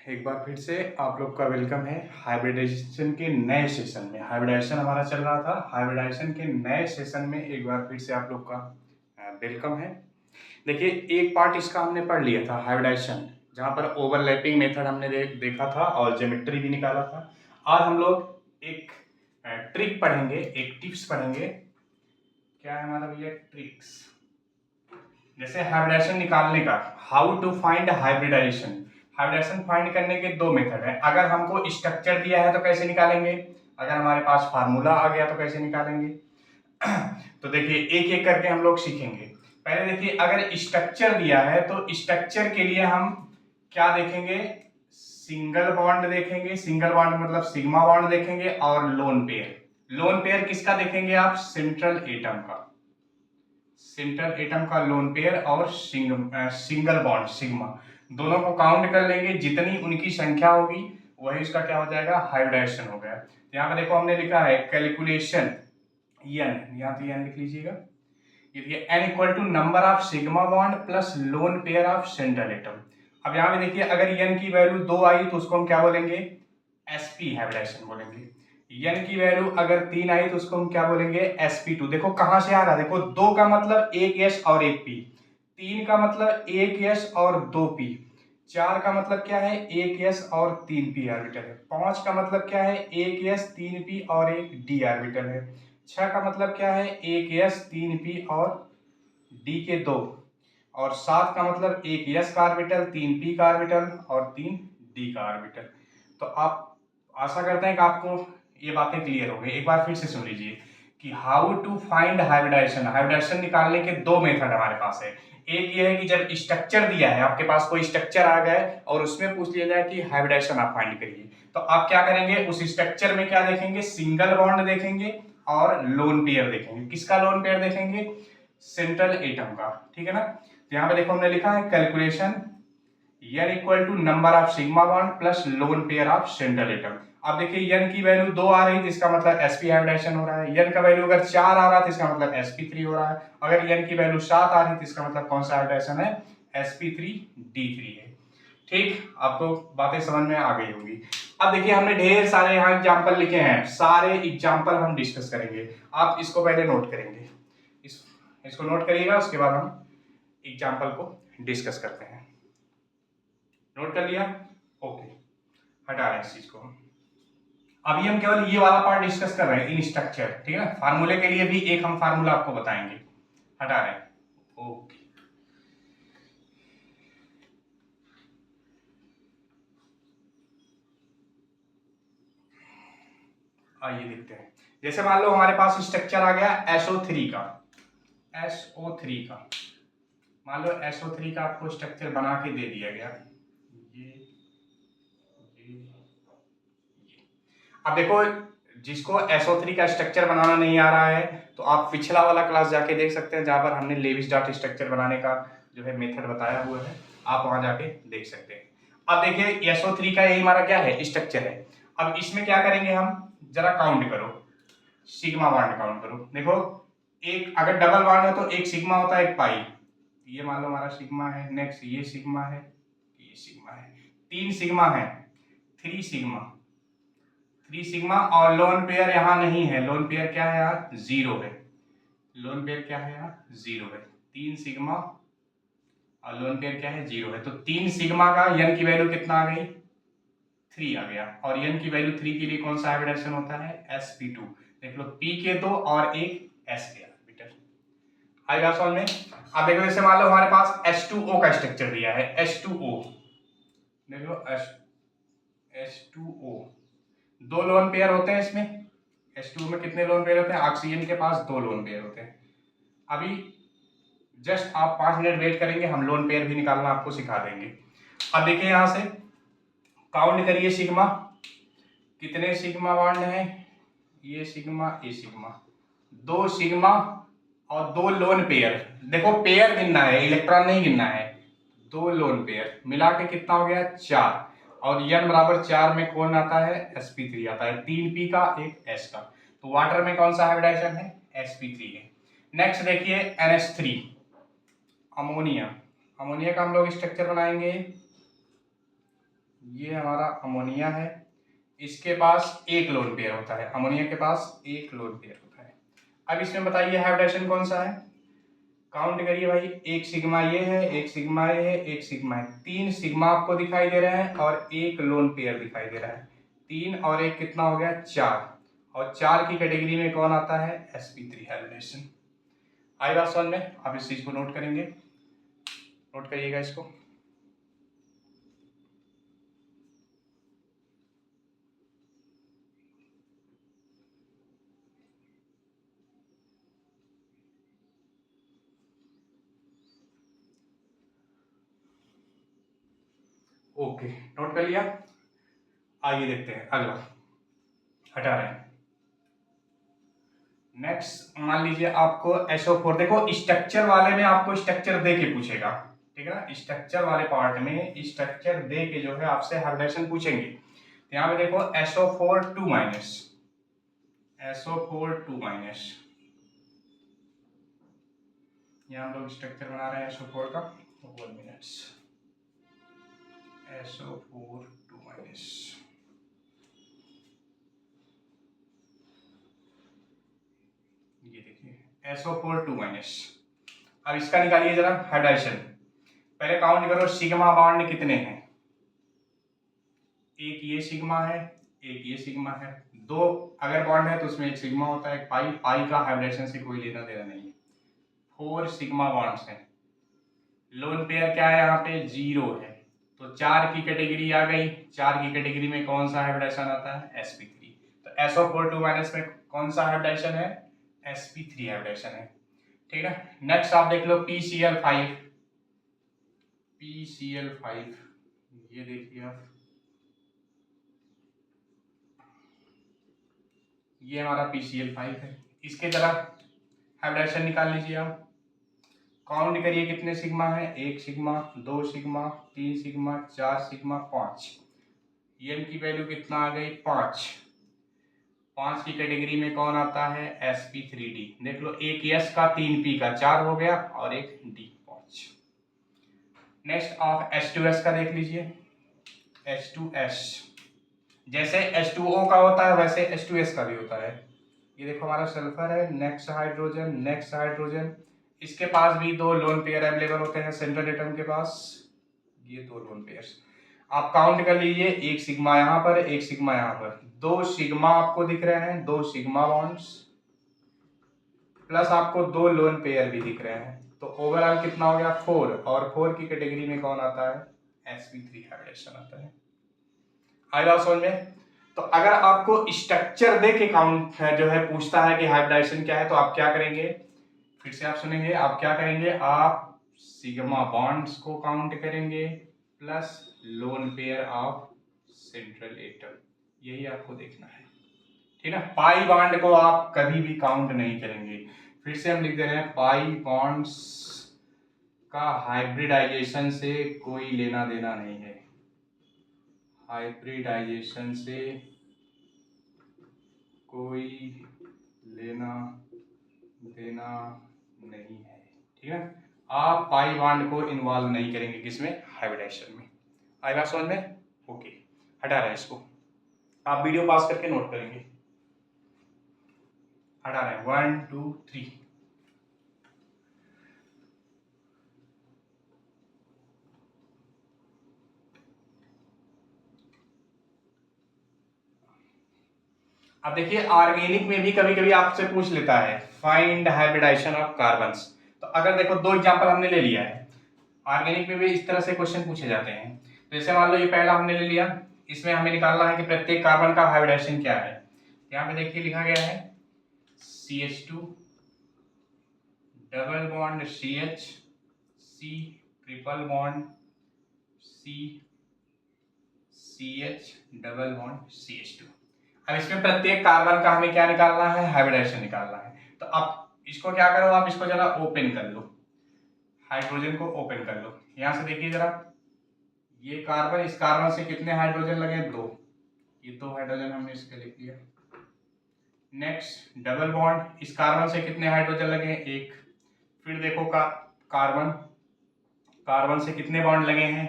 एक बार फिर से आप लोग का वेलकम है हाइब्रिडाइजेशन के नए सेशन में। हाइब्रिडाइजेशन हमारा चल रहा था। हाइब्रिडाइजेशन के नए सेशन में एक बार फिर से आप लोग का वेलकम है। देखिए, एक पार्ट इसका हमने पढ़ लिया था हाइब्रिडाइजेशन, जहाँ पर ओवरलैपिंग मेथड हमने देखा था और ज्योमेट्री भी निकाला था। आज हम लोग एक ट्रिक पढ़ेंगे, एक टिप्स पढ़ेंगे। क्या है हमारा भैया? ट्रिक्स। जैसे हाइब्रिडाइजेशन निकालने का, how to find hybridisation. Hybridisation find करने के दो मेथड है। अगर हमको स्ट्रक्चर दिया है तो कैसे निकालेंगे, अगर हमारे पास फार्मूला आ गया तो कैसे निकालेंगे। तो देखिए, एक एक करके हम लोग सीखेंगे। पहले देखिए, अगर स्ट्रक्चर दिया है तो स्ट्रक्चर के लिए हम क्या देखेंगे? सिंगल बॉन्ड देखेंगे। सिंगल बॉन्ड मतलब सिग्मा बॉन्ड देखेंगे। और लोन पेयर। लोन पेयर किसका देखेंगे आप? सेंट्रल एटम का। सेंट्रल एटम का लोन पेयर और सिंगल बॉन्ड सिग्मा, दोनों को काउंट कर लेंगे। जितनी उनकी संख्या होगी वही उसका क्या हो जाएगा? हाइब्रिडाइजेशन हो गया। यहाँ पे देखो, हमने लिखा है कैलकुलेशन एन, यहाँ तो एन लिख लीजिएगा। ये n equal to number of sigma bond plus lone pair of central atom. अब यहाँ पे देखिए, अगर एन की वैल्यू 2 आई तो उसको हम क्या बोलेंगे? एसपी हाइब्रिडाइजेशन बोलेंगे। एन की वैल्यू अगर 3 आई तो उसको हम क्या बोलेंगे? sp2। देखो कहां से आ रहा है, देखो 2 का मतलब एक एस और एक पी, 3 का मतलब एक एस और 2 पी, 4 का मतलब क्या है? एक एस और 3 पी ऑर्बिटल है, 5 का मतलब क्या है? एक एस 3 पी और एक डी ऑर्बिटल है, 6 का मतलब क्या है? एक एस 3 पी और डी के 2, और 7 का मतलब एक एस का ऑर्बिटल, 3 पी का ऑर्बिटल और 3 डी का ऑर्बिटल। तो आप, आशा करते हैं कि आपको ये बातें क्लियर हो गई। एक बार फिर से सुन लीजिए कि how to find hybridisation. Hybridisation निकालने के दो मेथड हमारे पास है। एक ये है कि जब स्ट्रक्चर दिया है, आपके पास कोई स्ट्रक्चर आ गया है और उसमें पूछ लिया जाए कि हाइब्रिडाइजेशन आप फाइंड करिए, तो आप क्या करेंगे? उस स्ट्रक्चर में क्या देखेंगे? सिंगल बॉन्ड देखेंगे और लोन पेयर देखेंगे। किसका लोन पेयर देखेंगे? सेंट्रल एटम का। ठीक है ना? तो यहाँ पे देखो, हमने लिखा है calculation n equal to number of sigma bond plus lone pair of central atom. अब देखिए, n की वैल्यू 2 आ रही है तो इसका मतलब sp हाइब्रिडाइजेशन हो रहा है। n का वैल्यू अगर 4 आ रहा है तो इसका मतलब sp3 हो रहा है। अगर n की वैल्यू 7 आ रही है तो इसका मतलब कौन सा हाइब्रिडाइजेशन है? sp3d3 है। ठीक, आपको बातें समझ में आ गई होंगी। अब देखिए, हमने ढेर सारे यहाँ एग्जाम्पल लिखे हैं, सारे एग्जाम्पल हम डिस्कस करेंगे। आप इसको पहले नोट करेंगे, इसको नोट करिएगा, उसके बाद हम एग्जाम्पल को डिस्कस करते हैं। नोट कर लिया? ओके, हटा रहे हैं इस चीज को। अभी हम केवल ये वाला पार्ट डिस्कस कर रहे हैं, इन स्ट्रक्चर। ठीक है ना? फार्मूले के लिए भी एक हम फार्मूला आपको बताएंगे। हटा रहे हैं। ओके, आइए देखते हैं। जैसे मान लो हमारे पास स्ट्रक्चर आ गया SO3 का। SO3 का मान लो SO3 का आपको स्ट्रक्चर बना के दे दिया गया। ये अब देखो, जिसको SO3 का स्ट्रक्चर बनाना नहीं आ रहा है तो आप पिछला वाला क्लास जाके देख सकते हैं, जहां पर हमने लेविस डॉट स्ट्रक्चर बनाने का जो है मेथड बताया हुआ है, आप वहां जाके देख सकते हैं। अब देखिए, SO3 का यही हमारा क्या है? स्ट्रक्चर है। अब इसमें क्या करेंगे हम? जरा काउंट करो, सिग्मा बॉन्ड काउंट करो। देखो, एक अगर डबल बॉन्ड है तो एक सिग्मा होता है, एक पाई। ये मान लो हमारा सिग्मा है, नेक्स्ट ये सिग्मा है, ये सिग्मा है, 3 सिग्मा है, 3 सिग्मा, 3 सिग्मा। और लोन पेयर यहाँ नहीं है। लोन पेयर क्या है यार? 0 है। लोन पेयर क्या है यार? 0 है। 3 सिग्मा और लोन पेयर क्या है? 0 है। तो 3 सिग्मा का n की वैल्यू कितना आ गई? 3 आ गया। और n की वैल्यू 3 के लिए कौन सा हाइब्रिडेशन होता है? sp2। देख लो, p के 2 और एक s के ऑर्बिटल। आएगा सॉल्व में। अब देखो, जैसे मान लो हमारे पास H2O का स्ट्रक्चर दिया है। H2O, देख लो, H2O, 2 लोन पेयर होते हैं इसमें। H2O में कितने लोन पेयर होते हैं? ऑक्सीजन के पास 2 लोन पेयर होते हैं। अभी जस्ट आप 5 मिनट वेट करेंगे, हम लोन पेयर भी निकालना आपको सिखा देंगे। अब देखिए, यहां से काउंट करिए सिग्मा, कितने सिग्मा बॉन्ड हैं? ये सिग्मा, ये सिग्मा, 2 सिग्मा और 2 लोन पेयर। देखो, पेयर गिनना है, इलेक्ट्रॉन नहीं गिनना है। 2 लोन पेयर मिला के कितना हो गया? 4। और n बराबर 4 में कौन आता है? sp3 आता है, 3 p का, एक s का। तो वाटर में कौन सा हाइब्रिडाइजेशन है? sp3 है। नेक्स्ट देखिए, NH3, अमोनिया। अमोनिया का हम लोग स्ट्रक्चर बनाएंगे ये हमारा अमोनिया है, इसके पास एक लोन पेयर होता है, अमोनिया के पास एक लोन पेयर होता है। अब इसमें बताइए हाइब्रिडाइजेशन कौन सा है, काउंट करिए भाई, एक सिग्मा ये है, एक सिग्मा ये है, एक सिग्मा है, 3 सिग्मा आपको दिखाई दे रहे हैं और एक लोन पेयर दिखाई दे रहा है। 3 और 1 कितना हो गया, 4, और 4 की कैटेगरी में कौन आता है, sp3 हाइब्रिडेशन। आई बात समझ में, आप इस चीज को नोट करेंगे, नोट करिएगा इसको। ओके, नोट कर लिया। आइए देखते हैं अगला, हटा रहे हैं। नेक्स्ट मान लीजिए आपको SO4, देखो स्ट्रक्चर वाले में आपको स्ट्रक्चर दे के पूछेगा, ठीक है ना, स्ट्रक्चर वाले पार्ट में स्ट्रक्चर दे के जो है आपसे हाइब्रिडेशन पूछेंगे। तो यहाँ पे देखो SO4 2 माइनस, SO4 2 माइनस, यहाँ हम लोग स्ट्रक्चर बना रहे हैं SO4 का, 1 मिनट्स, SO4 2 माइनस, ये देखिए SO4 2 माइनस। अब इसका निकालिए जरा हाइब्रिडेशन, पहले काउंट करो सिग्मा बॉन्ड कितने हैं, एक ये सिग्मा है, एक ये सिग्मा है, 2 अगर बॉन्ड है तो उसमें एक सिग्मा होता है, एक पाई, पाई का हाइब्रिडेशन से कोई लेना देना नहीं है। 4 सिग्मा बॉन्ड्स हैं, लोन पेयर क्या है यहाँ पे, 0 है, तो 4 की कैटेगरी आ गई, 4 की कैटेगरी में कौन सा हाइब्रिडेशन आता है, sp3। तो SO4 2 माइनस में कौन सा हाइब्रिडेशन है, sp3 हाइब्रिडेशन है, ठीक है। नेक्स्ट आप देख लो PCl5, PCl5, ये देखिए आप, ये हमारा PCl5 है, इसके तरह हाइब्रिडेशन निकाल लीजिए आप, काउंट करिए कितने सिग्मा है, 1 sigma, 2 sigma, 3 sigma, 4 sigma, 5, n की वैल्यू कितना आ गई, 5, 5 की कैटेगरी में कौन आता है, sp3d, देख लो, एक s का 3 p का 4 हो गया और एक d 5। नेक्स्ट आप H2S का देख लीजिए, H2S, जैसे H2O का होता है वैसे H2S का भी होता है। ये देखो हमारा सल्फर है, नेक्स्ट हाइड्रोजन, नेक्स्ट हाइड्रोजन, इसके पास भी 2 लोन पेयर अवेलेबल होते हैं सेंट्रल एटम के पास, ये 2 लोन पेयर्स। आप काउंट कर लीजिए, एक सिग्मा यहाँ पर, एक सिग्मा यहाँ पर, 2 सिग्मा आपको दिख रहे हैं, 2 सिग्मा बॉन्ड्स, प्लस आपको 2 लोन पेयर भी दिख रहे हैं, तो ओवरऑल कितना हो गया, 4, और 4 की कैटेगरी में कौन आता है, sp3 हाइब्रिडेशन आता है। आई बात समझ में। तो अगर आपको स्ट्रक्चर दे के काउंट जो है पूछता है कि हाइब्रिडाइजेशन क्या है, तो आप क्या करेंगे, फिर से आप सुनेंगे, आप क्या करेंगे, आप सिग्मा बॉन्ड्स को काउंट करेंगे plus lone pair of central atom, यही आपको देखना है, ठीक है। पाई बॉन्ड को आप कभी भी काउंट नहीं करेंगे, फिर से हम लिख दे रहे हैं, पाई बॉन्ड्स का हाइब्रिडाइजेशन से कोई लेना देना नहीं है, हाइब्रिडाइजेशन से कोई लेना देना नहीं है, ठीक है। आप पाई बॉन्ड को इन्वॉल्व नहीं करेंगे किसमें, हाइब्रिडाइजेशन में। आई बात समझ में, ओके, हटा रहे हैं इसको, आप वीडियो पास करके नोट करेंगे, हटा रहे हैं, 1 2 3। अब देखिए ऑर्गेनिक में भी कभी कभी आपसे पूछ लेता है फाइंड हाइब्रिडाइजेशन ऑफ कार्बन्स, तो अगर देखो 2 एग्जांपल हमने ले लिया है, ऑर्गेनिक में भी इस तरह से क्वेश्चन पूछे जाते हैं। जैसे मान लो ये पहला हमने ले लिया, इसमें हमें निकालना है कि प्रत्येक कार्बन का हाइब्रिडाइजेशन क्या है। यहाँ पे देखिए लिखा गया है CH2 double bond CH, C triple bond C, CH double bond CH2। अब इसमें प्रत्येक कार्बन का हमें क्या निकालना है, हाइब्रिडाइजेशन निकालना है। तो अब इसको क्या करो, आप इसको जरा ओपन कर लो, हाइड्रोजन को ओपन कर लो, यहां से देखिए जरा, ये कार्बन, इस कार्बन से कितने हाइड्रोजन लगे, 2, ये 2 हाइड्रोजन हमने इसके लिख लिया। नेक्स्ट डबल बॉन्ड, इस कार्बन से कितने हाइड्रोजन लगे, 1, फिर देखो कार्बन, कार्बन से कितने बॉन्ड लगे हैं,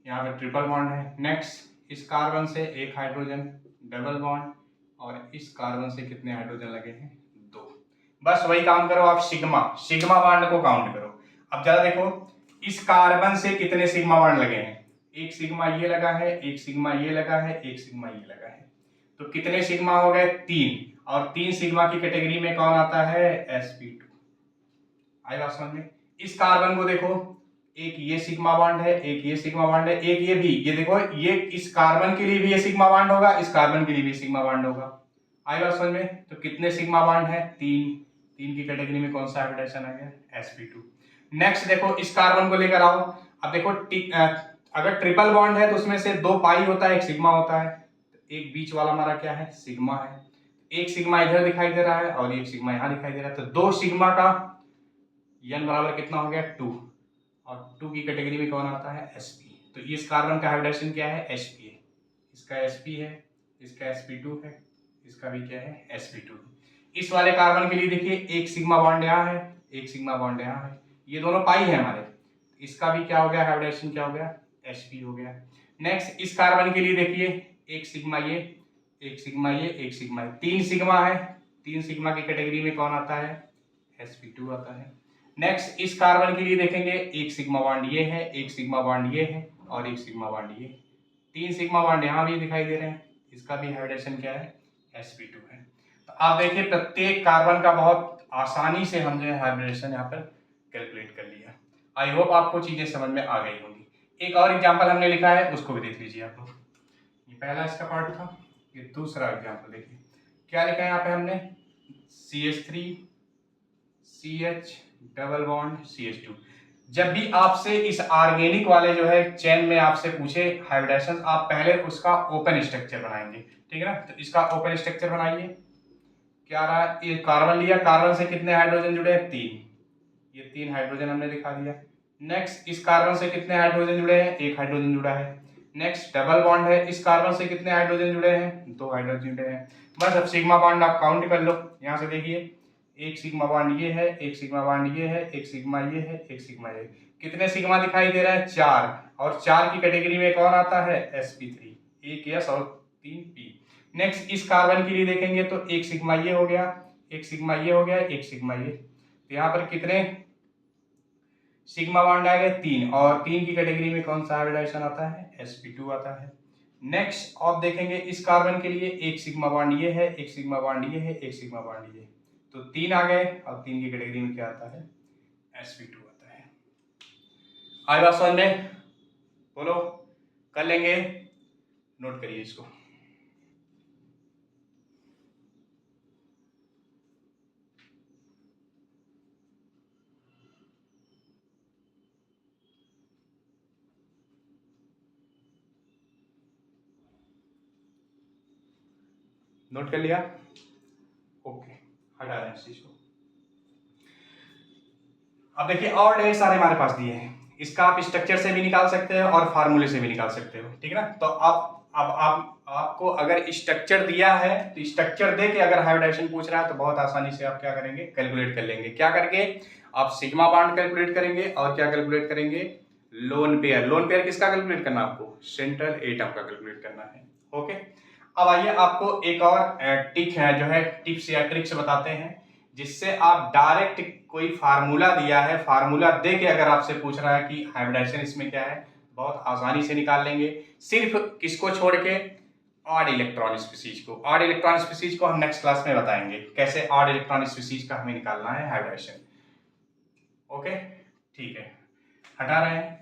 यहाँ पे ट्रिपल बॉन्ड है। नेक्स्ट इस कार्बन से एक हाइड्रोजन, डबल बॉन्ड, और इस कार्बन से कितने हाइड्रोजन लगे हैं? 2। बस वही काम करो आप, सिग्मा सिग्मा बॉन्ड को काउंट करो। अब जरा देखो इस कार्बन से कितने सिग्मा बॉन्ड लगे हैं? एक सिग्मा ये लगा है, एक सिग्मा ये लगा है, एक सिग्मा ये लगा है, तो कितने सिग्मा हो गए? 3। और 3 सिग्मा की कैटेगरी में कौन आता है? sp2। आई बात समझ में? इस कार्बन को देखो, एक ये सिग्मा बॉन्ड है, एक ये सिग्मा बॉन्ड है, एक ये भी, ये देखो ये इस कार्बन के लिए भी ये सिग्मा बॉन्ड होगा, इस कार्बन के लिए भी सिग्मा बॉन्ड होगा। आई बात समझ में? तो कितने सिग्मा बॉन्ड है? 3। 3 की कैटेगरी में कौन सा हाइब्रिडाइजेशन आ गया? sp2। नेक्स्ट देखो इस कार्बन को लेकर आओ। अब देखो अगर ट्रिपल बॉन्ड है तो उसमें से 2 पाई होता है, एक सिग्मा होता है, एक बीच वाला हमारा क्या है? सिग्मा है। एक सिग्मा इधर दिखाई दे रहा है और एक सिग्मा यहाँ दिखाई दे रहा है, तो 2 सिग्मा का n बराबर कितना हो गया? 2। और 2 की कैटेगरी में कौन आता है? sp। तो इस कार्बन का हाइब्रिडाइजेशन क्या है? sp है। इसका sp है, इसका sp2 है, इसका भी क्या है? sp2। इस वाले कार्बन के लिए देखिए एक सिग्मा बॉन्ड यहाँ है, एक सिग्मा बॉन्ड यहाँ है, ये दोनों पाई है हमारे, इसका भी क्या हो गया? हाइब्रिडाइजेशन क्या हो गया? sp हो गया। नेक्स्ट इस कार्बन के लिए देखिए एक सिग्मा ये, एक सिग्मा ये, एक सिग्मा ये, 3 सिग्मा है, 3 सिग्मा की कैटेगरी में कौन आता है? sp2 आता है। नेक्स्ट इस कार्बन के लिए देखेंगे एक सिग्मा बॉन्ड ये है, एक सिग्मा बॉन्ड ये है, और एक सिग्मा बॉन्ड ये, 3 सिग्मा बॉन्ड यहाँ भी दिखाई दे रहे हैं, इसका भी हाइब्रिडाइजेशन क्या है? sp2 है। तो आप देखिए प्रत्येक कार्बन का बहुत आसानी से हम जो है हाइब्रिडेशन यहाँ पर कैलकुलेट कर लिया। आई होप आपको चीजें समझ में आ गई होंगी। एक और एग्जांपल हमने लिखा है, उसको भी देख लीजिए आप लोग। ये पहला इसका पार्ट था, ये दूसरा एग्जांपल देखिए क्या लिखा है यहाँ पे हमने? CH3 CH double bond CH2। जब भी आपसे इस ऑर्गेनिक वाले जो है चेन में आपसे पूछे हाइब्रिडाइजेशन, आप पहले उसका ओपन स्ट्रक्चर बनाएंगे, ठीक है ना? तो इसका ओपन स्ट्रक्चर बनाइए। क्या रहा? ये कार्बन लिया, कार्बन से कितने हाइड्रोजन जुड़े हैं? 3। ये 3 हाइड्रोजन हमने दिखा दिया। नेक्स्ट इस कार्बन से कितने हाइड्रोजन जुड़े हैं? 1 हाइड्रोजन जुड़ा है। नेक्स्ट डबल बॉन्ड है, इस कार्बन से कितने हाइड्रोजन जुड़े हैं? 2 हाइड्रोजन जुड़े हैं। बस अब सिग्मा बॉन्ड आप काउंट कर लो। यहाँ से देखिए एक सिग्मा बॉन्ड ये है, एक सिग्मा बॉन्ड ये है, एक सिग्मा ये है, एक सिग्मा ये। कितने सिग्मा दिखाई दे रहे हैं? 4। और 4 की कैटेगरी में कौन आता है? sp3। एक s और 3 p। नेक्स्ट इस कार्बन के लिए देखेंगे तो एक सिग्मा ये हो गया, एक सिग्मा ये हो गया, एक सिग्मा ये, तो यहाँ पर कितने सिग्मा बॉन्ड आ गए? 3। और 3 की कैटेगरी में कौन सा हाइब्रिडाइजेशन आता है? sp2 आता है। नेक्स्ट आप देखेंगे इस कार्बन के लिए एक सिग्मा बॉन्ड ये है, एक सिग्मा बॉन्ड ये है, एक सिग्मा बॉन्ड ये, तो 3 आ गए, और 3 की कैटेगरी में क्या आता है? sp2 आता है। आई बात समझ में? बोलो, कर लेंगे? नोट करिए इसको। नोट कर लिया? ओके, हटा रहे हैं इस चीज को। अब देखिए और ढेर सारे हमारे पास दिए हैं, इसका आप स्ट्रक्चर से भी निकाल सकते हो और फार्मूले से भी निकाल सकते हो, ठीक है ना? तो अब आपको अगर स्ट्रक्चर दिया है तो स्ट्रक्चर दे के अगर हाइब्रिडाइजेशन पूछ रहा है तो बहुत आसानी से आप क्या करेंगे? कैलकुलेट कर लेंगे। क्या करके? आप सिग्मा बॉन्ड कैलकुलेट करेंगे, और क्या कैलकुलेट करेंगे? Lone pair. लोन पेयर किसका कैलकुलेट करना है आपको? सेंट्रल एटम का कैलकुलेट करना है। ओके, अब आइए आपको एक और टिक है जो है टिप्स या ट्रिक्स बताते हैं, जिससे आप डायरेक्ट कोई फार्मूला दिया है, फार्मूला दे के अगर आपसे पूछ रहा है कि हाइब्रिडाइजेशन इसमें क्या है, बहुत आसानी से निकाल लेंगे। सिर्फ किसको छोड़ के? ऑड इलेक्ट्रॉन स्पीसीज को। ऑड इलेक्ट्रॉन स्पीसीज को हम नेक्स्ट क्लास में बताएंगे कैसे ऑड इलेक्ट्रॉन स्पीसीज का हमें निकालना है हाइब्रिडाइजेशन। ओके, ठीक है, हटा रहे हैं।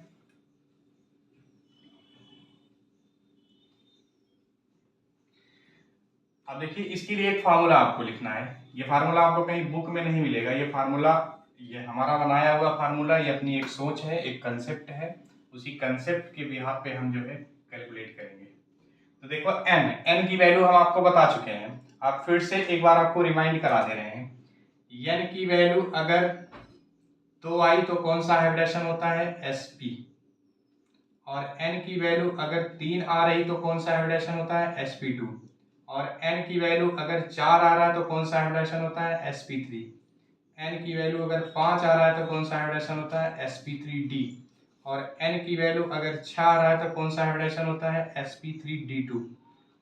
अब देखिए इसके लिए एक फार्मूला आपको लिखना है। ये फार्मूला आपको कहीं बुक में नहीं मिलेगा, ये फार्मूला ये हमारा बनाया हुआ फार्मूला, ये अपनी एक सोच है, एक कंसेप्ट है, उसी कंसेप्ट के बिहाफ पे हम जो है कैलकुलेट करेंगे। तो देखो n की वैल्यू हम आपको बता चुके हैं, आप फिर से एक बार आपको रिमाइंड करा दे रहे हैं। n की वैल्यू अगर 2 आई तो कौन सा हाइब्रिडेशन होता है? sp। और n की वैल्यू अगर 3 आ रही तो कौन सा हाइब्रिडेशन होता है? sp2। और n की वैल्यू अगर 4 आ रहा है तो कौन सा हाइब्रिडेशन होता है? sp3। n की वैल्यू अगर 5 आ रहा है तो कौन सा हाइब्रिडेशन होता है? sp3d। और n की वैल्यू अगर 6 आ रहा है तो कौन सा हाइब्रिडाइजेशन होता है, sp3d2।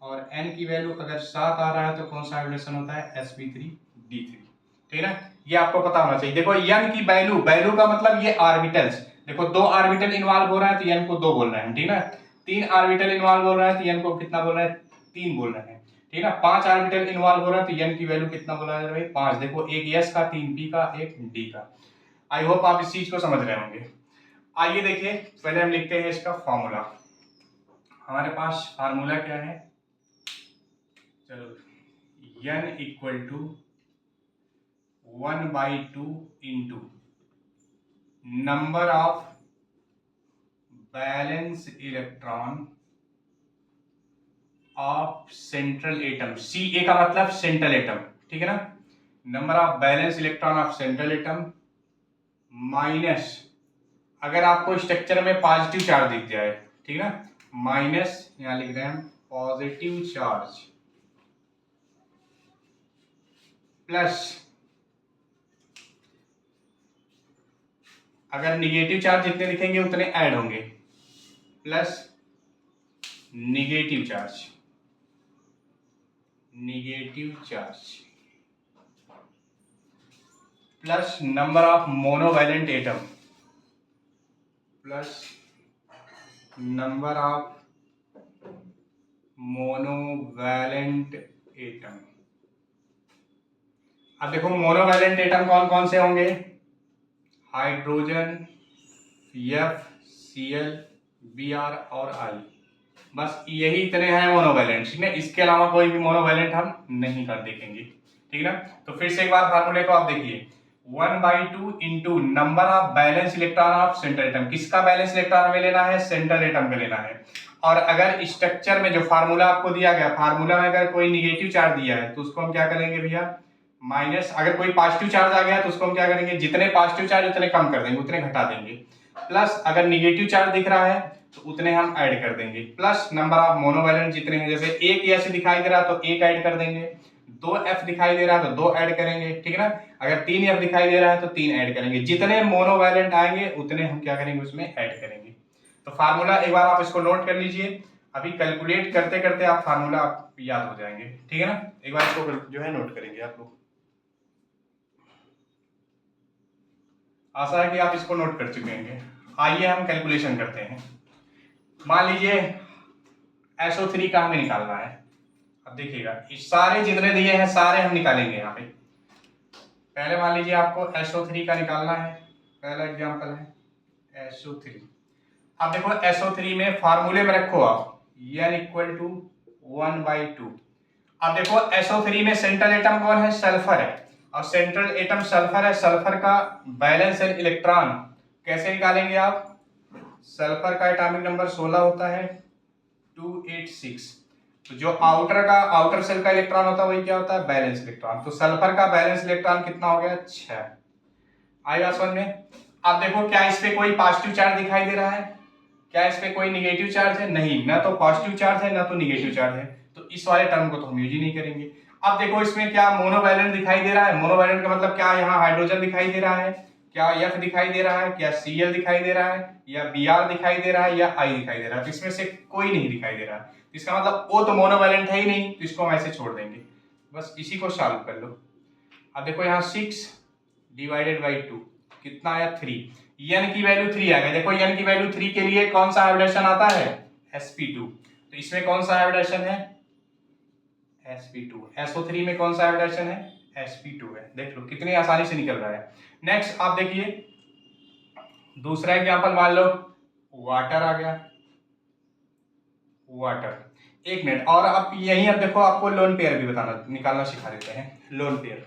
और n की वैल्यू अगर 7 आ रहा है तो कौन सा हाइब्रिडेशन होता है, sp3d3। ठीक है ना, ये आपको पता होना चाहिए। देखो n की वैल्यू, वैल्यू का मतलब ये ऑर्बिटल्स, देखो 2 ऑर्बिटल इन्वॉल्व हो रहा है तो n को 2 बोल रहे हैं, ठीक है ना। 3 ऑर्बिटल इन्वॉल्व हो रहा है तो n को कितना बोल रहे हैं, 3 बोल रहे हैं, ठीक है ना। 5 ऑर्बिटल इन्वॉल्व हो रहा है तो n की वैल्यू कितना बोला जा रहा है, 5। देखो एक s का, 3 p का, एक d का। आई होप आप इस चीज को समझ रहे होंगे। आइए देखिए, पहले हम लिखते हैं इसका फॉर्मूला। हमारे पास फार्मूला क्या है, चलो, n equal to 1/2 into number of valence electron of central atom, C A का मतलब सेंट्रल एटम, ठीक है ना। Number of valence electron of central atom minus, अगर आपको स्ट्रक्चर में पॉजिटिव चार्ज दिख जाए, ठीक है ना, माइनस यहां लिख रहे हैं पॉजिटिव चार्ज, प्लस अगर निगेटिव चार्ज जितने दिखेंगे उतने ऐड होंगे, plus negative charge, negative charge plus number of monovalent atom, plus number of monovalent atom. अब देखो मोनोवैलेंट एटम कौन कौन से होंगे, hydrogen, F, C L, B R और आई, बस यही इतने हैं मोनोवैलेंट, ठीक है। इसके अलावा कोई भी मोनोवैलेंट हम नहीं कर देखेंगे, ठीक है ना। तो फिर से एक बार फार्मूले को आप देखिए, 1/2 into number of valence electron of central atom, किसका बैलेंस इलेक्ट्रॉन हमें लेना है, सेंट्रल एटम का लेना है। और अगर स्ट्रक्चर में जो फार्मूला आपको दिया गया, फार्मूला में अगर कोई निगेटिव चार्ज दिया है तो उसको हम क्या करेंगे भैया, माइनस। अगर कोई पॉजिटिव चार्ज आ गया तो उसको हम क्या करेंगे, जितने पॉजिटिव चार्ज उतने कम कर देंगे, उतने घटा देंगे। प्लस अगर निगेटिव चार्ज दिख रहा है तो उतने हम ऐड कर देंगे, प्लस नंबर ऑफ मोनोवैलेंट जितने हैं, जैसे एक ऐसे दिखाई दे रहा है तो एक ऐड कर देंगे, 2 एफ दिखाई दे रहा है तो 2 ऐड करेंगे, ठीक है ना। अगर 3 एफ दिखाई दे रहा है तो 3 ऐड करेंगे, जितने मोनोवैलेंट आएंगे उतने हम क्या करेंगे, उसमें ऐड करेंगे। तो फार्मूला एक बार आप इसको नोट कर लीजिए, अभी कैलकुलेट करते करते आप फार्मूला याद हो जाएंगे, ठीक है ना। एक बार इसको जो है नोट करेंगे आप लोग, आशा है कि आप इसको नोट कर चुके होंगे। आइए हम कैलकुलेशन करते हैं। मान लीजिए SO3 का हमें निकालना है। अब देखिएगा, इस सारे जितने दिए हैं सारे हम निकालेंगे यहाँ पे। पहले मान लीजिए आपको SO3 का निकालना है, पहला एग्जांपल है SO3। अब देखो SO3 में फार्मूले में रखो आप n इक्वल टू 1/2। अब देखो SO3 में सेंट्रल एटम कौन है, सल्फर है, और सेंट्रल एटम सल्फर है। सल्फर का बैलेंस इलेक्ट्रॉन कैसे निकालेंगे आप, सल्फर का एटॉमिक नंबर 16 होता है, 286। तो जो आउटर सेल का इलेक्ट्रॉन होता है वही क्या होता है, बैलेंस इलेक्ट्रॉन। तो सल्फर का बैलेंस इलेक्ट्रॉन कितना हो गया, 6। आएगा समझ में। अब देखो क्या इस पे कोई पॉजिटिव चार्ज दिखाई दे रहा है, क्या इस पे कोई निगेटिव चार्ज है, नहीं, ना तो पॉजिटिव चार्ज है ना तो निगेटिव चार्ज है, तो इस वाले टर्म को तो हम यूज ही नहीं करेंगे। अब देखो इसमें क्या मोनोवैलेंट दिखाई दे रहा है, मोनोवैलेंट का मतलब क्या, यहाँ हाइड्रोजन दिखाई दे रहा है, क्या एफ दिखाई दे रहा है, क्या सीएल दिखाई दे रहा है, या बीआर दिखाई दे रहा है, या आई दिखाई दे रहा है, तो इसमें से कोई नहीं दिखाई दे रहा है। इसका मतलब वो तो मोनोवैलेंट है ही नहीं, तो इसको हम ऐसे छोड़ देंगे, बस इसी को सॉल्व कर लो। अब देखो यहाँ 6 डिवाइडेड बाई 2 कितना आया, 3। n की वैल्यू 3 आ गया। देखो n की वैल्यू 3 के लिए कौन सा हाइब्रिडेशन आता है, sp2। तो इसमें कौन सा हाइब्रिडेशन है, sp2। SO3 में कौन सा हाइब्रिडेशन है, sp2 है। देख लो कितनी आसानी से निकल रहा है। नेक्स्ट आप देखिए दूसरा एग्जांपल, मान लो वाटर आ गया, वाटर। एक मिनट, और आप यही अब देखो आपको लोन पेयर भी बताना निकालना सिखा देते हैं। लोन पेयर,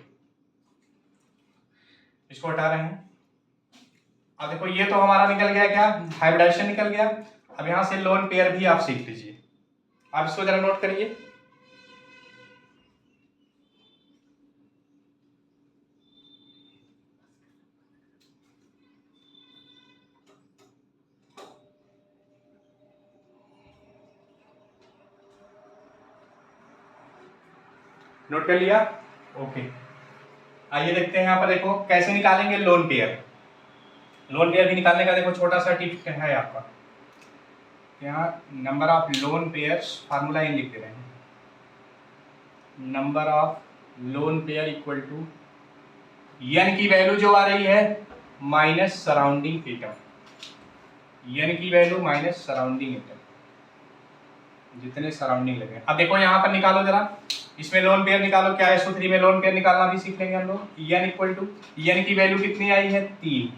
इसको हटा रहे हैं। अब देखो ये तो हमारा निकल गया, क्या हाइब्रिडाइजेशन निकल गया। अब यहां से लोन पेयर भी आप सीख लीजिए। आप इसको जरा नोट करिए, नोट कर लिया, ओके। आइए देखते हैं यहाँ पर, देखो कैसे निकालेंगे लोन पेयर। लोन पेयर भी निकालने का देखो छोटा सा टिप है आपका, यहाँ number of lone pairs, formula ही लिख दे रहे हैं, number of lone pair equal to N की वैल्यू जो आ रही है माइनस सराउंडिंग एटम, एन की वैल्यू माइनस सराउंडिंग एटम, जितने सराउंडिंग लगे। अब देखो यहाँ पर निकालो जरा, इसमें लोन पेयर निकालो, क्या है सूत्र में लोन पेयर निकालना भी सीख लेंगे हम लोग। एन इक्वल टू एन की वैल्यू कितनी आई है 3,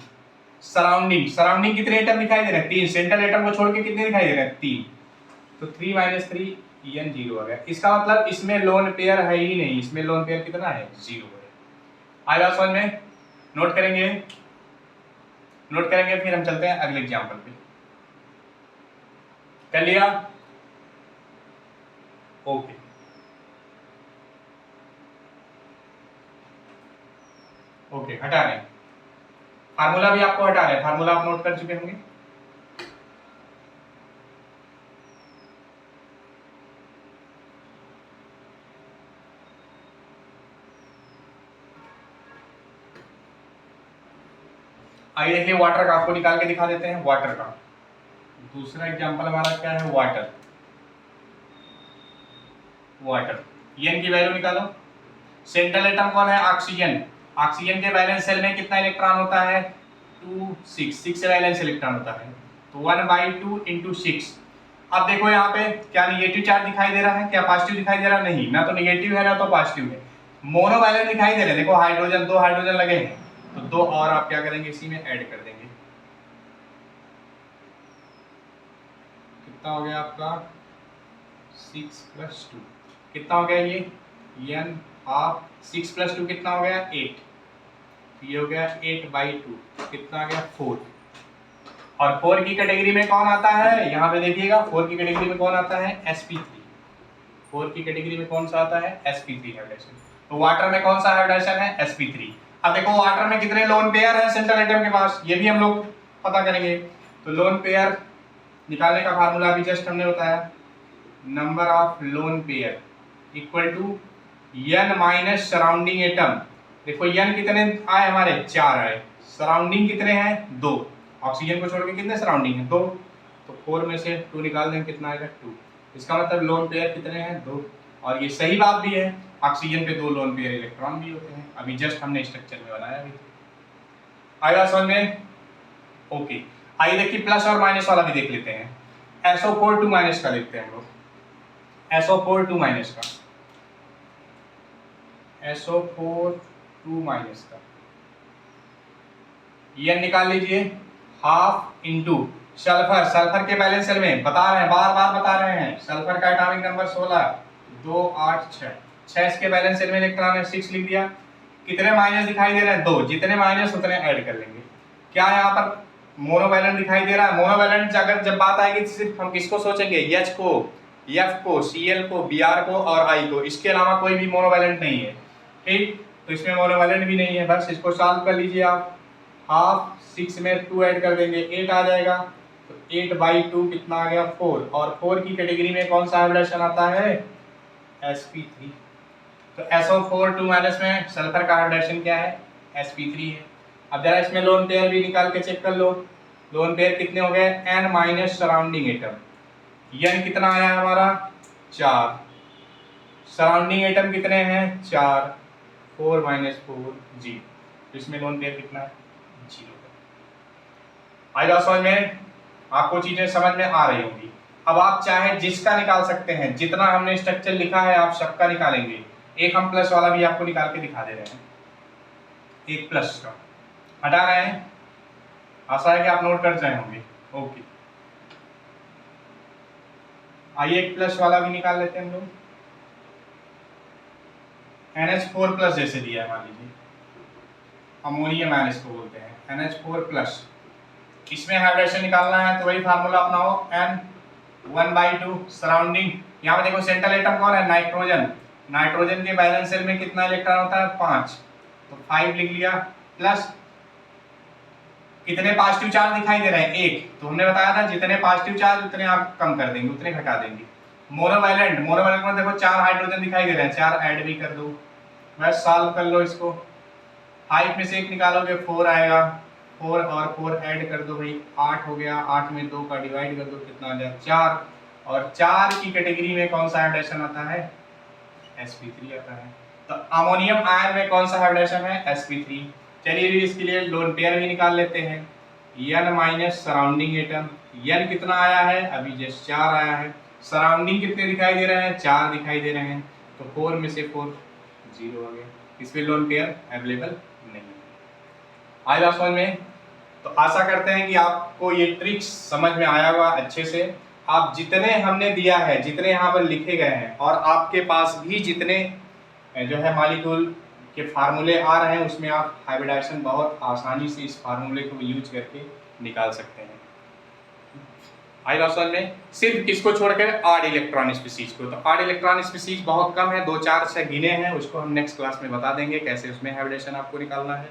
सराउंडिंग, सराउंडिंग कितने एटम दिखाई दे रहे हैं 3, सेंट्रल एटम को छोड़ के कितने दिखाई दे रहे हैं 3, तो 3 माइनस 3 एन 0 आ गया। इसका मतलब इसमें लोन पेयर है ही नहीं, इसमें लोन पेयर कितना है 0 है। आएगा समझ में, नोट करेंगे, नोट करेंगे, फिर हम चलते हैं अगले एग्जाम्पल पे। कर लिया, ओके। ओके हटा रहे हैं, फार्मूला भी आपको हटा रहे हैं, फार्मूला आप नोट कर चुके होंगे। आइए देखिए वाटर का आपको निकाल के दिखा देते हैं, वाटर का दूसरा एग्जांपल हमारा क्या है, वाटर। वाटर एन की वैल्यू निकालो, सेंट्रल एटम कौन है ऑक्सीजन, ऑक्सीजन के वैलेंस सेल में कितना इलेक्ट्रॉन होता है 2 6 से वैलेंस इलेक्ट्रॉन होता है, तो 1/2 × 6। अब देखो यहाँ पे क्या निगेटिव चार्ज दिखाई दे रहा है, क्या पॉजिटिव दिखाई दे रहा है, नहीं, ना तो निगेटिव है ना तो पॉजिटिव है, मोनोवैलेंट दिखाई दे रहे हैं। देखो हाइड्रोजन, 2 हाइड्रोजन लगे हैं, तो 2 और आप क्या करेंगे इसी में ऐड कर देंगे, कितना हो गया आपका 6 + 2, कितना हो गया ये n हाफ, 6 + 2 कितना हो गया 8, ये हो गया 8/2, कितना आ गया 4। और 4 की कैटेगरी में कौन आता है, यहाँ पे देखिएगा 4 की कैटेगरी में कौन आता है sp3, 4 की कैटेगरी में कौन सा आता है sp3 हाइब्रिडेशन। तो वाटर में कौन सा हाइब्रिडेशन है sp3। अब देखो वाटर में कितने लोन पेयर है सेंट्रल एटम के पास, ये भी हम लोग पता करेंगे। तो लोन पेयर निकालने का फार्मूला भी जस्ट हमने बताया, number of lone pair equal to n minus surrounding atom. देखो n कितने आए हमारे 4 आए, सराउंडिंग कितने हैं 2, ऑक्सीजन को छोड़ के कितने सराउंडिंग है 2, तो 4 में से 2 निकाल देंगे कितना आएगा 2। इसका मतलब लोन पेयर कितने हैं 2, और ये सही बात भी है, ऑक्सीजन पे 2 लोन पेयर इलेक्ट्रॉन भी होते हैं, अभी जस्ट हमने स्ट्रक्चर में बनाया भी। आएगा समझ में, ओके। आइए देखिए प्लस और माइनस वाला भी देख लेते हैं, SO4 2 माइनस का देखते हैं हम लोग, SO4 2 माइनस का, SO4 2 माइनस का ये निकाल लीजिए, हाफ इंटू सल्फर, सल्फर के बैलेंस सेल में बता रहे हैं, बार बार बता रहे हैं, सल्फर का एटॉमिक नंबर 16, 2 8 6, 6 इसके बैलेंस सेल में इलेक्ट्रॉन है 6 लिख दिया, कितने माइनस दिखाई दे रहे हैं 2, जितने माइनस उतने ऐड कर लेंगे। क्या यहाँ पर मोनोवैलेंट दिखाई दे रहा है, मोनोवैलेंट अगर जब बात आएगी तो सिर्फ हम किसको सोचेंगे, H को, F को, Cl को, Br को और I को, इसके अलावा कोई भी मोनोवैलेंट नहीं है, ठीक। तो इसमें मोनोवैलेंट भी नहीं है, बस इसको सॉल्व कर लीजिए आप, हाफ 6 में 2 ऐड कर देंगे 8 आ जाएगा, तो 8/2 कितना आ गया 4, और 4 की कैटेगरी में कौन सा हाइब्रिडेशन आता है sp3। तो SO4 2 माइनस में सल्फर का हाइब्रिडेशन क्या है sp3 है। अब जरा इसमें लोन पेयर भी निकाल के चेक कर लो, लोन पेयर कितने हो गए n minus surrounding atom, n कितना आया हमारा 4, सराउंडिंग एटम कितने हैं 4, 4 - 4 0, तो इसमें लोन पेयर कितना है 0। आएगा समझ में, आपको चीजें समझ में आ रही होंगी। अब आप चाहे जिसका निकाल सकते हैं, जितना हमने स्ट्रक्चर लिखा है आप सबका निकालेंगे। एक हम प्लस वाला भी आपको निकाल के दिखा दे रहे हैं, एक प्लस का हटा रहे हैं, आशा है कि आप नोट कर रहे होंगे, ओके। आइए एक प्लस वाला भी निकाल लेते हैं हम लोग, NH4+ जैसे दिया है, मान लीजिए अमोनियम आयन इसको बोलते हैं, NH4+। इसमें हाइड्रेशन निकालना है तो वही फार्मूला अपनाओ, N 1/2 सराउंडिंग। यहाँ पे देखो सेंट्रल एटम कौन है नाइट्रोजन, नाइट्रोजन के बैलेंस सेल में कितना इलेक्ट्रॉन होता है 5, तो 5 लिख लिया, प्लस कितने पॉजिटिव चार्ज दिखाई दे रहे हैं 1, तो हमने बताया था जितने पॉजिटिव चार्ज उतने आप कम कर देंगे, उतने घटा देंगे। मोनोवैलेंट, मोनोवैलेंट में देखो 4 हाइड्रोजन दिखाई दे रहे हैं, 4 ऐड भी कर दो, बस सॉल्व कर लो इसको, 5 में से 1 निकालोगे 4 आएगा, 4 और 4 ऐड कर दो भाई, 8 हो गया। 8 में 2 का डिवाइड कर दो, कितना आ जाए 4। और 4 की कैटेगरी में कौन सा हाइब्रिडेशन आता है? sp3 आता है। तो अमोनियम आयन में कौन सा हाइब्रिडेशन है? sp3। चलिए इसके लिए लोन पेयर भी निकाल लेते हैं। n minus surrounding atom, n कितना आया है? अभी जस्ट 4 आया है। सराउंडिंग कितने दिखाई दे रहे हैं? 4 दिखाई दे रहे हैं। तो 4 में से 4 0 आ गया, इसमें लोन पेयर अवेलेबल नहीं है। आएगा समझ में? तो आशा करते हैं कि आपको ये ट्रिक्स समझ में आया होगा अच्छे से। आप जितने हमने दिया है, जितने यहाँ पर लिखे गए हैं, और आपके पास भी जितने जो है मॉलिक्यूल के फार्मूले आ रहे हैं, उसमें आप हाइब्रिडाइजेशन बहुत आसानी से इस फार्मूले को यूज करके निकाल सकते हैं। आएगा समझ में? सिर्फ किसको छोड़कर? आड इलेक्ट्रॉन स्पीसीज को। तो आड इलेक्ट्रॉन स्पीसीज बहुत कम है, 2 4 6 गिने हैं, उसको हम नेक्स्ट क्लास में बता देंगे कैसे उसमें हाइब्रिडेशन आपको निकालना है।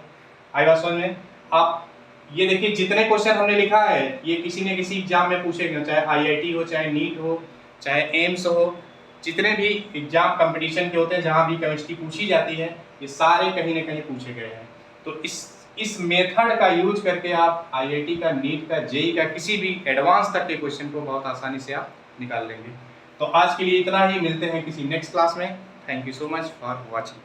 आएगा समझ में? आप ये देखिए जितने क्वेश्चन हमने लिखा है ये किसी न किसी एग्जाम में पूछेगा, चाहे IIT हो, चाहे नीट हो, चाहे एम्स हो, जितने भी एग्जाम कंपटीशन के होते हैं जहाँ भी केमिस्ट्री पूछी जाती है, ये सारे कहीं ना कहीं पूछे गए हैं। तो इस मेथड का यूज करके आप IIT का, नीट का, जेई का, किसी भी एडवांस तक के क्वेश्चन को बहुत आसानी से आप निकाल लेंगे। तो आज के लिए इतना ही, मिलते हैं किसी नेक्स्ट क्लास में। Thank you so much for watching.